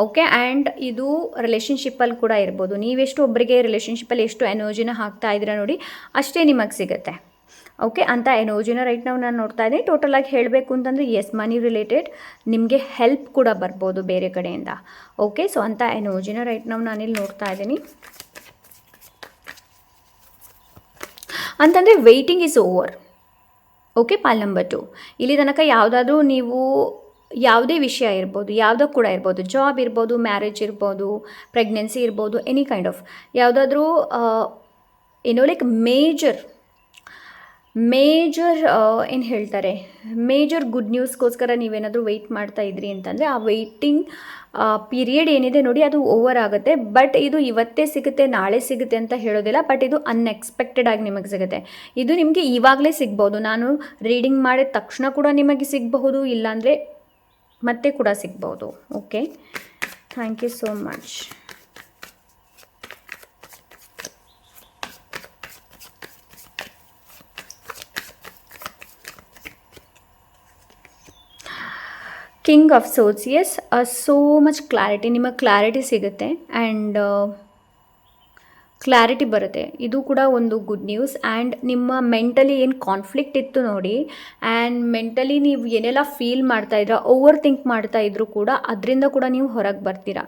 A: ಓಕೆ, ಆ್ಯಂಡ್ ಇದು ರಿಲೇಷನ್ಶಿಪ್ಪಲ್ಲಿ ಕೂಡ ಇರ್ಬೋದು. ನೀವೆಷ್ಟು ಒಬ್ಬರಿಗೆ ರಿಲೇಷನ್ಶಿಪ್ಪಲ್ಲಿ ಎಷ್ಟು ಎನರ್ಜಿನ ಹಾಕ್ತಾ ಇದ್ದೀರಾ ನೋಡಿ, ಅಷ್ಟೇ ನಿಮಗೆ ಸಿಗುತ್ತೆ. ಓಕೆ, ಅಂತ ಎನರ್ಜಿನ ರೈಟ್ ನಾವು ನಾನು ನೋಡ್ತಾ ಇದ್ದೀನಿ. ಟೋಟಲಾಗಿ ಹೇಳಬೇಕು ಅಂತಂದರೆ ಮನಿ ರಿಲೇಟೆಡ್ ನಿಮಗೆ ಹೆಲ್ಪ್ ಕೂಡ ಬರ್ಬೋದು ಬೇರೆ ಕಡೆಯಿಂದ. ಓಕೆ, ಸೊ ಅಂತ ಎನರ್ಜಿನ ರೈಟ್ ನಾವು ನಾನಿಲ್ಲಿ ನೋಡ್ತಾ ಇದ್ದೀನಿ. ಅಂತಂದರೆ waiting is over. Okay, pile number 2. ಇಲ್ಲಿ ತನಕ ಯಾವುದಾದ್ರೂ ನೀವು ಯಾವುದೇ ವಿಷಯ ಇರ್ಬೋದು, ಯಾವುದೋ ಕೂಡ ಇರ್ಬೋದು, ಜಾಬ್ ಇರ್ಬೋದು, ಮ್ಯಾರೇಜ್ ಇರ್ಬೋದು, ಪ್ರೆಗ್ನೆನ್ಸಿ ಇರ್ಬೋದು, ಎನಿ ಕೈಂಡ್ ಆಫ್ ಯಾವುದಾದ್ರೂ ಲೈಕ್ ಮೇಜರ್ ಏನು ಹೇಳ್ತಾರೆ, ಮೇಜರ್ ಗುಡ್ ನ್ಯೂಸ್ಗೋಸ್ಕರ ನೀವೇನಾದರೂ ವೆಯ್ಟ್ ಮಾಡ್ತಾ ಇದ್ರಿ ಅಂತಂದರೆ ಆ ವೆಯ್ಟಿಂಗ್ ಪೀರಿಯಡ್ ಏನಿದೆ ನೋಡಿ, ಅದು ಓವರ್ ಆಗುತ್ತೆ. ಬಟ್ ಇದು ಇವತ್ತೇ ಸಿಗುತ್ತೆ, ನಾಳೆ ಸಿಗುತ್ತೆ ಅಂತ ಹೇಳೋದಿಲ್ಲ. ಬಟ್ ಇದು ಅನ್ಎಕ್ಸ್ಪೆಕ್ಟೆಡ್ ಆಗಿ ನಿಮಗೆ ಸಿಗುತ್ತೆ. ಇದು ನಿಮಗೆ ಇವಾಗಲೇ ಸಿಗ್ಬೋದು. ನಾನು ರೀಡಿಂಗ್ ಮಾಡಿದ ತಕ್ಷಣ ಕೂಡ ನಿಮಗೆ ಸಿಗಬಹುದು, ಇಲ್ಲಾಂದರೆ ಮತ್ತೆ ಕೂಡ ಸಿಗ್ಬೋದು. Okay, thank you so much. King of swords. So much clarity, ನಿಮಗೆ ಕ್ಲಾರಿಟಿ ಸಿಗುತ್ತೆ ಆ್ಯಂಡ್ ಕ್ಲಾರಿಟಿ ಬರುತ್ತೆ. ಇದು ಕೂಡ ಒಂದು ಗುಡ್ ನ್ಯೂಸ್. ಆ್ಯಂಡ್ ನಿಮ್ಮ ಮೆಂಟಲಿ ಏನು ಕಾನ್ಫ್ಲಿಕ್ಟ್ ಇತ್ತು ನೋಡಿ, ಆ್ಯಂಡ್ ಮೆಂಟಲಿ ನೀವು ಏನೆಲ್ಲ ಫೀಲ್ ಮಾಡ್ತಾಯಿದ್ರ, ಓವರ್ ಥಿಂಕ್ ಮಾಡ್ತಾಯಿದ್ರು ಕೂಡ ಅದರಿಂದ ಕೂಡ ನೀವು ಹೊರಗೆ ಬರ್ತೀರಾ.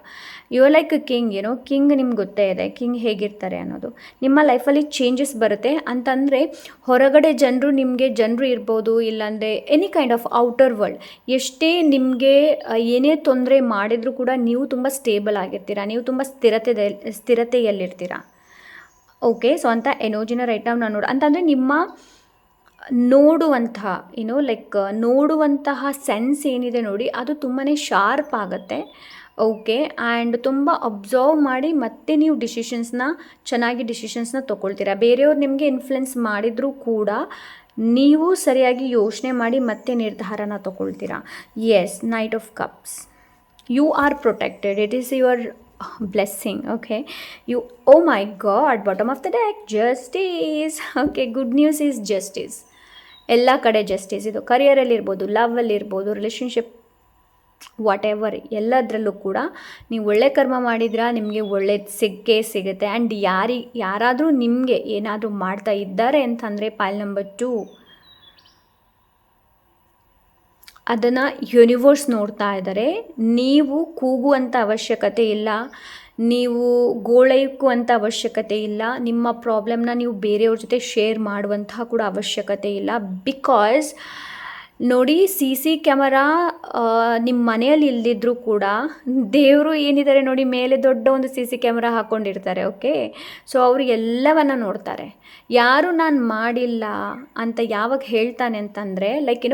A: You like king. ಕಿಂಗ್ ನಿಮ್ಗೆ ಗೊತ್ತೇ ಇದೆ ಕಿಂಗ್ ಹೇಗಿರ್ತಾರೆ ಅನ್ನೋದು. ನಿಮ್ಮ ಲೈಫಲ್ಲಿ ಚೇಂಜಸ್ ಬರುತ್ತೆ ಅಂತಂದರೆ ಹೊರಗಡೆ ಜನರು ಇರ್ಬೋದು, ಇಲ್ಲಾಂದರೆ any kind of outer world ಎಷ್ಟೇ ನಿಮಗೆ ಏನೇ ತೊಂದರೆ ಮಾಡಿದರೂ ಕೂಡ ನೀವು ತುಂಬ ಸ್ಟೇಬಲ್ ಆಗಿರ್ತೀರ, ನೀವು ತುಂಬ ಸ್ಥಿರತೆಯಲ್ಲಿರ್ತೀರ. ಓಕೆ, ಸೊ ಅಂತ ಎನರ್ಜಿನ ರೈಟ್ ನಾವು ನೋಡು ಅಂತಂದರೆ ನಿಮ್ಮ ನೋಡುವಂತಹ ಸೆನ್ಸ್ ಏನಿದೆ ನೋಡಿ, ಅದು ತುಂಬಾ ಶಾರ್ಪ್ ಆಗುತ್ತೆ. ಓಕೆ, ಆ್ಯಂಡ್ ತುಂಬ ಅಬ್ಸರ್ವ್ ಮಾಡಿ ಮತ್ತೆ ನೀವು ಚೆನ್ನಾಗಿ ಡಿಸಿಷನ್ಸ್ನ ತೊಗೊಳ್ತೀರಾ. ಬೇರೆಯವ್ರು ನಿಮಗೆ ಇನ್ಫ್ಲುಯೆನ್ಸ್ ಮಾಡಿದರೂ ಕೂಡ ನೀವು ಸರಿಯಾಗಿ ಯೋಚನೆ ಮಾಡಿ ಮತ್ತೆ ನಿರ್ಧಾರನ ತೊಗೊಳ್ತೀರಾ. Knight of cups. You are protected, it is your blessing. Okay, oh my god, bottom of the deck, justice. Okay, good news is justice. ಎಲ್ಲ ಕಡೆ ಜಸ್ಟಿಸ್. ಇದು ಕರಿಯರಲ್ಲಿ ಇರ್ಬೋದು, ಲವ್ವಲ್ಲಿ ಇರ್ಬೋದು, ರಿಲೇಷನ್ಶಿಪ್, ವಾಟ್ ಎವರ್, ಎಲ್ಲದರಲ್ಲೂ ಕೂಡ ನೀವು ಒಳ್ಳೆ ಕರ್ಮ ಮಾಡಿದ್ರೆ ನಿಮಗೆ ಒಳ್ಳೇದು ಸಿಗುತ್ತೆ. ಆ್ಯಂಡ್ ಯಾರಾದರೂ ನಿಮಗೆ ಏನಾದರೂ ಮಾಡ್ತಾ ಇದ್ದಾರೆ ಅಂತಂದರೆ ಪೈಲ್ ನಂಬರ್ 2 ಅದನ್ನು ಯೂನಿವರ್ಸ್ ನೋಡ್ತಾ ಇದ್ದಾರೆ. ನೀವು ಕೂಗುವಂಥ ಅವಶ್ಯಕತೆ ಇಲ್ಲ, ನೀವು ಗೋಳೈಕುವಂಥ ಅವಶ್ಯಕತೆ ಇಲ್ಲ, ನಿಮ್ಮ ಪ್ರಾಬ್ಲಮ್ನ ನೀವು ಬೇರೆಯವ್ರ ಜೊತೆ ಶೇರ್ ಮಾಡುವಂತಹ ಕೂಡ ಅವಶ್ಯಕತೆ ಇಲ್ಲ. ಬಿಕಾಸ್ ನೋಡಿ, CC ಕ್ಯಾಮರಾ ನಿಮ್ಮ ಮನೆಯಲ್ಲಿ ಇಲ್ಲದಿದ್ದರೂ ಕೂಡ ದೇವರು ಏನಿದ್ದಾರೆ ನೋಡಿ, ಮೇಲೆ ದೊಡ್ಡ ಒಂದು CC ಕ್ಯಾಮರಾ ಹಾಕ್ಕೊಂಡಿರ್ತಾರೆ. ಓಕೆ, ಸೊ ಅವರು ಎಲ್ಲವನ್ನು ನೋಡ್ತಾರೆ. ಯಾರು ನಾನು ಮಾಡಿಲ್ಲ ಅಂತ ಯಾವಾಗ ಹೇಳ್ತಾನೆ ಅಂತಂದರೆ ಲೈಕ್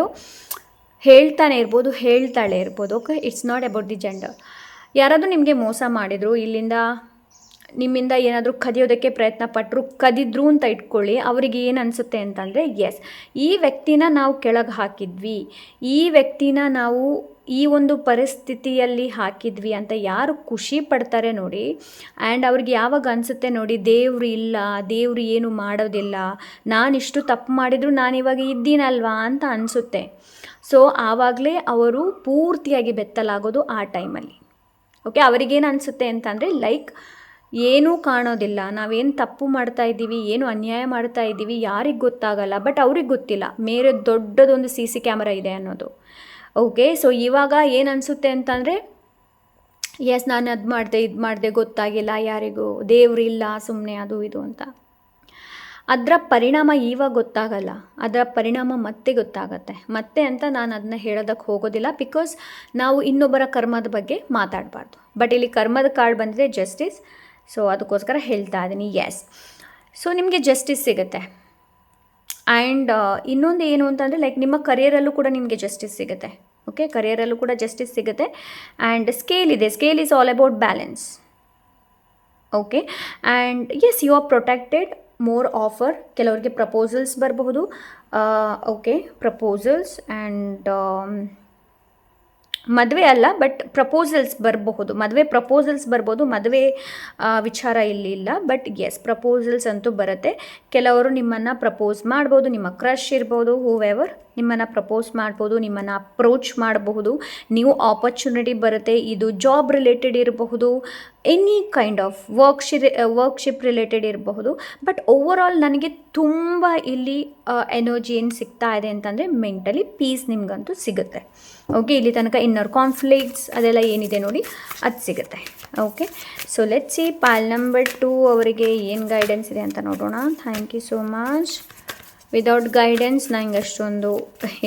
A: ಹೇಳ್ತಾನೆ ಇರ್ಬೋದು, ಹೇಳ್ತಾಳೆ ಇರ್ಬೋದು. Okay, it's not about the gender. ಯಾರಾದರೂ ನಿಮಗೆ ಮೋಸ ಮಾಡಿದರು, ನಿಮ್ಮಿಂದ ಏನಾದರೂ ಕದಿಯೋದಕ್ಕೆ ಪ್ರಯತ್ನ ಪಟ್ಟರು, ಕದಿದ್ರು ಅಂತ ಇಟ್ಕೊಳ್ಳಿ. ಅವರಿಗೆ ಏನು ಅನಿಸುತ್ತೆ ಅಂತಂದರೆ, ಈ ವ್ಯಕ್ತಿನ ನಾವು ಕೆಳಗೆ ಹಾಕಿದ್ವಿ, ಈ ವ್ಯಕ್ತಿನ ನಾವು ಈ ಒಂದು ಪರಿಸ್ಥಿತಿಯಲ್ಲಿ ಹಾಕಿದ್ವಿ ಅಂತ ಯಾರು ಖುಷಿ ಪಡ್ತಾರೆ ನೋಡಿ. ಆ್ಯಂಡ್ ಅವ್ರಿಗೆ ಯಾವಾಗ ಅನಿಸುತ್ತೆ ನೋಡಿ, ದೇವರು ಇಲ್ಲ, ದೇವರು ಏನು ಮಾಡೋದಿಲ್ಲ, ನಾನಿಷ್ಟು ತಪ್ಪು ಮಾಡಿದರೂ ನಾನಿವಾಗ ಇದ್ದೀನಲ್ವಾ ಅಂತ ಅನಿಸುತ್ತೆ. ಸೊ ಆವಾಗಲೇ ಅವರು ಪೂರ್ತಿಯಾಗಿ ಬೆತ್ತಲಾಗೋದು ಆ ಟೈಮಲ್ಲಿ. ಓಕೆ, ಅವರಿಗೇನು ಅನಿಸುತ್ತೆ ಅಂತಂದರೆ ಲೈಕ್ ಏನೂ ಕಾಣೋದಿಲ್ಲ, ನಾವೇನು ತಪ್ಪು ಮಾಡ್ತಾ ಇದ್ದೀವಿ, ಏನು ಅನ್ಯಾಯ ಮಾಡ್ತಾ ಇದ್ದೀವಿ ಯಾರಿಗೆ ಗೊತ್ತಾಗಲ್ಲ, ಬಟ್ ಅವ್ರಿಗೆ ಗೊತ್ತಿಲ್ಲ ಮೇರೆ ದೊಡ್ಡದೊಂದು CC ಕ್ಯಾಮರಾ ಇದೆ ಅನ್ನೋದು. ಓಕೆ, ಸೊ ಇವಾಗ ಏನು ಅನಿಸುತ್ತೆ ಅಂತಂದರೆ ಎಸ್ ನಾನು ಅದು ಮಾಡಿದೆ ಇದು ಮಾಡಿದೆ ಗೊತ್ತಾಗಿಲ್ಲ ಯಾರಿಗೂ, ದೇವ್ರಿಲ್ಲ ಸುಮ್ಮನೆ ಅದು ಇದು ಅಂತ. ಅದರ ಪರಿಣಾಮ ಇವಾಗ ಗೊತ್ತಾಗಲ್ಲ, ಅದರ ಪರಿಣಾಮ ಮತ್ತೆ ಗೊತ್ತಾಗತ್ತೆ. ಮತ್ತೆ ಅಂತ ನಾನು ಅದನ್ನ ಹೇಳೋದಕ್ಕೆ ಹೋಗೋದಿಲ್ಲ, ಬಿಕಾಸ್ ನಾವು ಇನ್ನೊಬ್ಬರ ಕರ್ಮದ ಬಗ್ಗೆ ಮಾತಾಡಬಾರ್ದು. ಬಟ್ ಇಲ್ಲಿ ಕರ್ಮದ ಕಾರ್ಡ್ ಬಂದಿದೆ ಜಸ್ಟಿಸ್, ಸೊ ಅದಕ್ಕೋಸ್ಕರ ಹೇಳ್ತಾ ಇದ್ದೀನಿ. ಎಸ್, ಸೊ ನಿಮಗೆ ಜಸ್ಟಿಸ್ ಸಿಗುತ್ತೆ. ಆ್ಯಂಡ್ ಇನ್ನೊಂದು ಏನು ಅಂತಂದರೆ ಲೈಕ್ ನಿಮ್ಮ ಕರಿಯರಲ್ಲೂ ಕೂಡ ನಿಮಗೆ ಜಸ್ಟಿಸ್ ಸಿಗುತ್ತೆ. ಓಕೆ, ಕರಿಯರಲ್ಲೂ ಕೂಡ ಜಸ್ಟಿಸ್ ಸಿಗುತ್ತೆ. ಆ್ಯಂಡ್ ಸ್ಕೇಲ್ ಇದೆ, scale is all about balance. Okay, and yes you are protected. More offer, ಕೆಲವರಿಗೆ ಪ್ರಪೋಸಲ್ಸ್ ಬರಬಹುದು. ಓಕೆ, ಪ್ರಪೋಸಲ್ಸ್ ಆ್ಯಂಡ್ ಮದುವೆ ಅಲ್ಲ ಬಟ್ ಪ್ರಪೋಸಲ್ಸ್ ಬರಬಹುದು, ಮದುವೆ ಪ್ರಪೋಸಲ್ಸ್ ಬರ್ಬೋದು, ಮದುವೆ ವಿಚಾರ ಇಲ್ಲಿ ಇಲ್ಲ. ಬಟ್ ಎಸ್, ಪ್ರಪೋಸಲ್ಸ್ ಅಂತೂ ಬರುತ್ತೆ. ಕೆಲವರು ನಿಮ್ಮನ್ನು ಪ್ರಪೋಸ್ ಮಾಡ್ಬೋದು, ನಿಮ್ಮ ಕ್ರಶ್ ಇರ್ಬೋದು, ಹೂವೆವರ್ ನಿಮ್ಮನ್ನು ಪ್ರಪೋಸ್ ಮಾಡ್ಬೋದು, ನಿಮ್ಮನ್ನು ಅಪ್ರೋಚ್ ಮಾಡಬಹುದು, ನ್ಯೂ ಆಪರ್ಚುನಿಟಿ ಬರುತ್ತೆ. ಇದು ಜಾಬ್ ರಿಲೇಟೆಡ್ ಇರಬಹುದು, ಎನಿ ಕೈಂಡ್ ಆಫ್ ವರ್ಕ್ಶಿಪ್ ರಿಲೇಟೆಡ್ ಇರಬಹುದು. ಬಟ್ ಓವರ್ ಆಲ್ ನನಗೆ ತುಂಬ ಇಲ್ಲಿ ಎನರ್ಜಿ ಏನು ಸಿಗ್ತಾ ಇದೆ ಅಂತಂದರೆ ಮೆಂಟಲಿ ಪೀಸ್ ನಿಮಗಂತೂ ಸಿಗುತ್ತೆ. ಓಕೆ, ಇಲ್ಲಿ ತನಕ ಇನ್ನರ್ ಕಾನ್ಫ್ಲಿಕ್ಟ್ಸ್ ಅದೆಲ್ಲ ಏನಿದೆ ನೋಡಿ ಅದು ಸಿಗುತ್ತೆ. Okay, so let's see pile number 2 ಅವರಿಗೆ ಏನು ಗೈಡೆನ್ಸ್ ಇದೆ ಅಂತ ನೋಡೋಣ. Thank you so much. Without guidance ನಂಗೆ ಅಷ್ಟೊಂದು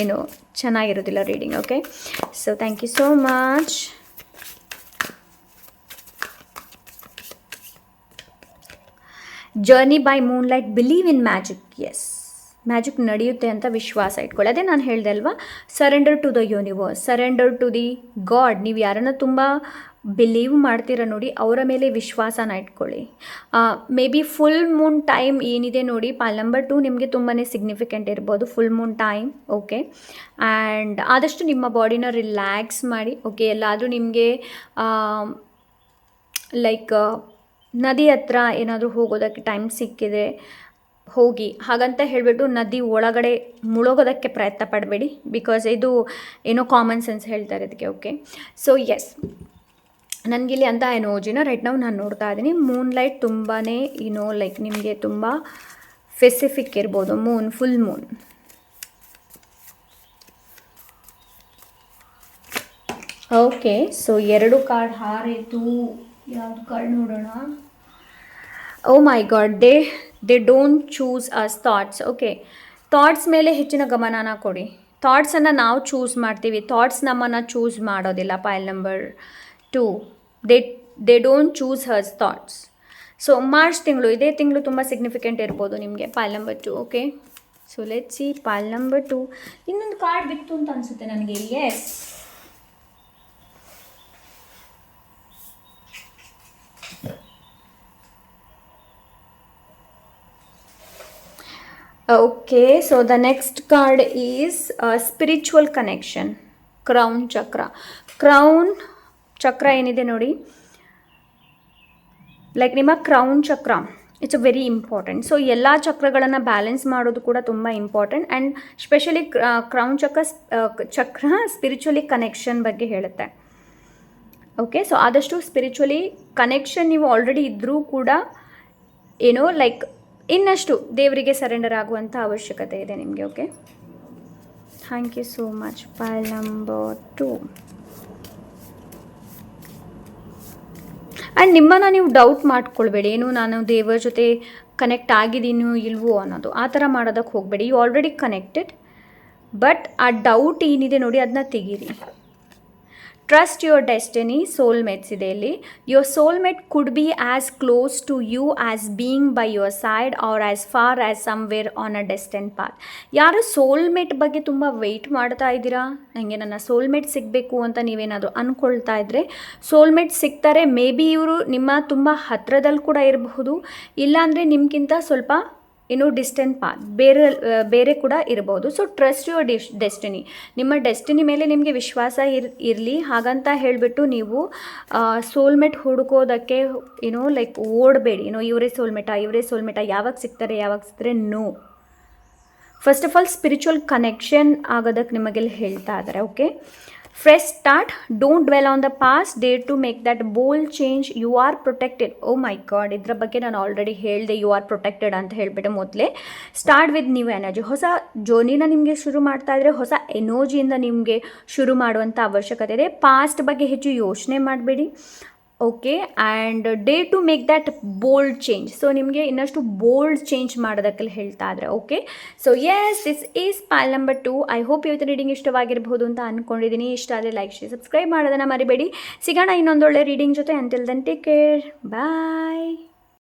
A: ಏನು ಚೆನ್ನಾಗಿರೋದಿಲ್ಲ reading. Okay, so thank you so much. Journey by moonlight, believe in magic. Yes, magic ನಡೆಯುತ್ತೆ ಅಂತ ವಿಶ್ವಾಸ ಇಟ್ಕೊಳ್ಳಿ. ಅದೇ ನಾನು ಹೇಳಿದೆ ಅಲ್ವಾ, surrender to the universe, surrender to the god. ನೀವು ಯಾರನ್ನ ತುಂಬ ಬಿಲೀವ್ ಮಾಡ್ತೀರ ನೋಡಿ, ಅವರ ಮೇಲೆ ವಿಶ್ವಾಸನ ಇಟ್ಕೊಳ್ಳಿ. May be full Moon time ಏನಿದೆ ನೋಡಿ, ಪಾಲ್ ನಂಬರ್ 2 ನಿಮಗೆ ತುಂಬಾ ಸಿಗ್ನಿಫಿಕೆಂಟ್ ಇರ್ಬೋದು full Moon time. Okay, and ಆದಷ್ಟು ನಿಮ್ಮ ಬಾಡಿನ ರಿಲ್ಯಾಕ್ಸ್ ಮಾಡಿ. ಓಕೆ, ಎಲ್ಲಾದರೂ ನಿಮಗೆ ಲೈಕ್ ನದಿ ಹತ್ರ ಏನಾದರೂ ಹೋಗೋದಕ್ಕೆ ಟೈಮ್ ಸಿಕ್ಕಿದ್ರೆ ಹೋಗಿ. ಹಾಗಂತ ಹೇಳಿಬಿಟ್ಟು ನದಿ ಒಳಗಡೆ ಮುಳುಗೋದಕ್ಕೆ ಪ್ರಯತ್ನ ಪಡಬೇಡಿ, ಬಿಕಾಸ್ ಇದು ಏನೋ ಕಾಮನ್ ಸೆನ್ಸ್ ಹೇಳ್ತಾರೆ ಇದಕ್ಕೆ. ಓಕೆ, ಸೊ ಎಸ್, ನನಗಿಲ್ಲಿ ಅಂತ ಎನರ್ಜಿನ ರೈಟ್ ನಾವು ನಾನು ನೋಡ್ತಾ ಇದ್ದೀನಿ. ಮೂನ್ಲೈಟ್ ತುಂಬಾ ಲೈಕ್ ನಿಮಗೆ ತುಂಬ ಸ್ಪೆಸಿಫಿಕ್ ಇರ್ಬೋದು. Moon, full moon. Okay, so 2 card ಹಾರಾಯಿತು. ಯಾವುದು ಕಾರ್ಡ್ ನೋಡೋಣ. Oh my god, they don't choose us thoughts. Okay, thoughts ಮೇಲೆ ಹೆಚ್ಚಿನ ಗಮನನ ಕೊಡಿ. ಥಾಟ್ಸನ್ನು ನಾವು ಚೂಸ್ ಮಾಡ್ತೀವಿ, ಥಾಟ್ಸ್ ನಮ್ಮನ್ನು ಚೂಸ್ ಮಾಡೋದಿಲ್ಲ. Pile number 2, they don't choose hers thoughts. So March ತಿಂಗಳು, ಇದೇ ತಿಂಗಳು ತುಂಬ ಸಿಗ್ನಿಫಿಕೆಂಟ್ ಇರ್ಬೋದು ನಿಮಗೆ. Pile number 2. Okay, so let's see pile number 2. ಇನ್ನೊಂದು ಕಾರ್ಡ್ ಬಿತ್ತು ಅಂತ ಅನಿಸುತ್ತೆ ನನಗೆ. Yes, okay, so the next card is spiritual connection. Crown chakra. Crown chakra ಏನಿದೆ ನೋಡಿ, ಲೈಕ್ ನಿಮ್ಮ ಕ್ರೌನ್ ಚಕ್ರ, ಇಟ್ಸ್ ವೆರಿ ಇಂಪಾರ್ಟೆಂಟ್. ಸೊ ಎಲ್ಲ ಚಕ್ರಗಳನ್ನು ಬ್ಯಾಲೆನ್ಸ್ ಮಾಡೋದು ಕೂಡ ತುಂಬ ಇಂಪಾರ್ಟೆಂಟ್. ಆ್ಯಂಡ್ ಸ್ಪೆಷಲಿ ಕ್ರೌನ್ ಚಕ್ರ ಸ್ಪಿರಿಚುವಲಿ ಕನೆಕ್ಷನ್ ಬಗ್ಗೆ ಹೇಳುತ್ತೆ. ಓಕೆ, ಸೊ ಆದಷ್ಟು ಸ್ಪಿರಿಚುವಲಿ ಕನೆಕ್ಷನ್ ನೀವು ಆಲ್ರೆಡಿ ಇದ್ದರೂ ಕೂಡ ಏನೋ ಲೈಕ್ ಇನ್ನಷ್ಟು ದೇವರಿಗೆ ಸರೆಂಡರ್ ಆಗುವಂಥ ಅವಶ್ಯಕತೆ ಇದೆ ನಿಮಗೆ. Okay, thank you so much. Pile number 2. And ನಿಮ್ಮನ್ನು ನೀವು ಡೌಟ್ ಮಾಡ್ಕೊಳ್ಬೇಡಿ, ಏನು ನಾನು ದೇವರ ಜೊತೆ ಕನೆಕ್ಟ್ ಆಗಿದ್ದೀನೋ ಇಲ್ವೋ ಅನ್ನೋದು. ಆ ಥರ ಮಾಡೋದಕ್ಕೆ ಹೋಗಬೇಡಿ. ಯು ಆಲ್ರೆಡಿ ಕನೆಕ್ಟೆಡ್, ಬಟ್ ಆ ಡೌಟ್ ಏನಿದೆ ನೋಡಿ ಅದನ್ನ ತೆಗೀರಿ. Trust your destiny. ಸೋಲ್ಮೇಟ್ಸ್ ಇದೆ ಇಲ್ಲಿ. Your soulmate could be as close to you as being by your side or as far as somewhere on a distant path. ಯಾರು soulmate ಬಗ್ಗೆ ತುಂಬ ವೆಯ್ಟ್ ಮಾಡ್ತಾ ಇದ್ದೀರಾ, ನನಗೆ ನನ್ನ ಸೋಲ್ಮೇಟ್ ಸಿಗಬೇಕು ಅಂತ ನೀವೇನಾದರೂ ಅಂದ್ಕೊಳ್ತಾ ಇದ್ದರೆ ಸೋಲ್ಮೇಟ್ ಸಿಗ್ತಾರೆ. ಮೇ ಬಿ ಇವರು ನಿಮ್ಮ ತುಂಬ ಹತ್ತಿರದಲ್ಲಿ ಕೂಡ ಇರಬಹುದು, ಇಲ್ಲಾಂದರೆ ನಿಮಗಿಂತ ಸ್ವಲ್ಪ ಇನ್ನೂ ಡಿಸ್ಟೆಂಟ್ ಪಾತ್ ಬೇರೆ ಕೂಡ ಇರ್ಬೋದು. So trust your destiny. ನಿಮ್ಮ ಡೆಸ್ಟಿನಿ ಮೇಲೆ ನಿಮಗೆ ವಿಶ್ವಾಸ ಇರಲಿ. ಹಾಗಂತ ಹೇಳಿಬಿಟ್ಟು ನೀವು ಸೋಲ್ಮೇಟ್ ಹುಡುಕೋದಕ್ಕೆ ಲೈಕ್ ಓಡಬೇಡಿ. ಇವರೇ ಸೋಲ್ಮೇಟಾ ಯಾವಾಗ ಸಿಗ್ತಾರೆ no. First of all spiritual connection ಆಗೋದಕ್ಕೆ ನಿಮಗೆಲ್ಲ ಹೇಳ್ತಾ ಇದ್ದಾರೆ. Okay, fresh start, don't dwell on the past, dare to make that bold change, you are protected. Oh my God, ಇದ್ರ ಬಗ್ಗೆ ನಾನು ಆಲ್ರೆಡಿ ಹೇಳಿದೆ, ಯು ಆರ್ ಪ್ರೊಟೆಕ್ಟೆಡ್ ಅಂತ ಹೇಳಿಬಿಟ್ಟೆ ಮೊದಲೇ. ಸ್ಟಾರ್ಟ್ ವಿತ್ ನ್ಯೂ ಎನರ್ಜಿ, ಹೊಸ ಜರ್ನಿನ ನಿಮಗೆ ಶುರು ಮಾಡ್ತಾ ಇದ್ದರೆ ಹೊಸ ಎನರ್ಜಿಯಿಂದ ನಿಮಗೆ ಶುರು ಮಾಡುವಂಥ ಅವಶ್ಯಕತೆ ಇದೆ. ಪಾಸ್ಟ್ ಬಗ್ಗೆ ಹೆಚ್ಚು ಯೋಚನೆ ಮಾಡಬೇಡಿ. Okay, and dare to make that bold change. So ನಿಮಗೆ ಇನ್ನಷ್ಟು ಬೋಲ್ಡ್ ಚೇಂಜ್ ಮಾಡೋದಕ್ಕೆ ಹೇಳ್ತಾ ಇದ್ರೆ. Okay, so yes, this is pile number 2. I hope ಇವತ್ತು ರೀಡಿಂಗ್ ಇಷ್ಟವಾಗಿರ್ಬೋದು ಅಂತ ಅಂದ್ಕೊಂಡಿದ್ದೀನಿ. ಇಷ್ಟ ಆದರೆ ಲೈಕ್ ಶೇರ್ ಸಬ್ಸ್ಕ್ರೈಬ್ ಮಾಡೋದನ್ನು ಮರಿಬೇಡಿ. ಸಿಗೋಣ ಇನ್ನೊಂದೊಳ್ಳೆ ರೀಡಿಂಗ್ ಜೊತೆ. ಅಂಟಿಲ್ ದೆನ್ ಟೇಕ್ ಕೇರ್, ಬಾಯ್.